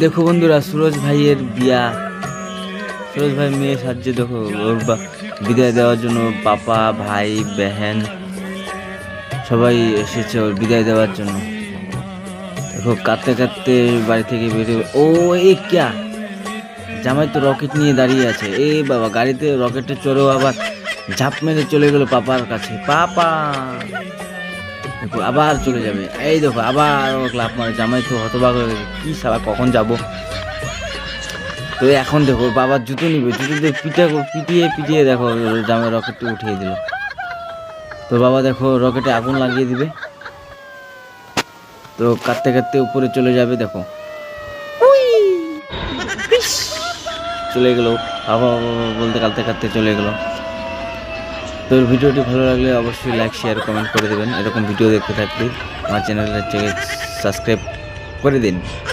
দেখো বন্ধুরা, সুরজ ভাইয়ের বিয়া। সুরজ ভাই মেয়ে সাহায্যে দেখো ওর বিদায় দেওয়ার জন্য পাপা ভাই বেহেন সবাই এসেছে ওর বিদায় দেওয়ার জন্য। দেখো কাঁদতে কাঁদতে বাড়ি থেকে বেরিয়ে। ও এ ক্যা, জামাই তো রকেট নিয়ে দাঁড়িয়ে আছে। এ বাবা, গাড়িতে রকেটে চড়েও আবার ঝাঁপ মেরে চলে গেল পাপার কাছে। পাপা দেখো আবার চলে যাবে। এই দেখো আবার লাফ মারে। জামাই তো হতবাক হয়ে গেছে, কি সালা কখন যাব। তো এখন দেখো বাবার জুতো নিবে, জুতো দিয়ে পিটিয়ে পিটিয়ে দেখো জামাই রকেটটা উঠিয়ে দিল। তো বাবা দেখো রকেটে আগুন লাগিয়ে দিবে। তো কাঁদতে কাঁদতে উপরে চলে যাবে। দেখো চলে গেল বাবা, বলতে কাঁদতে কাঁদতে চলে গেল। তো ভিডিওটি ভালো লাগলে অবশ্যই লাইক শেয়ার কমেন্ট করে দেবেন। এরকম ভিডিও দেখতে থাকলে আমার চ্যানেলটাকে সাবস্ক্রাইব করে দিন।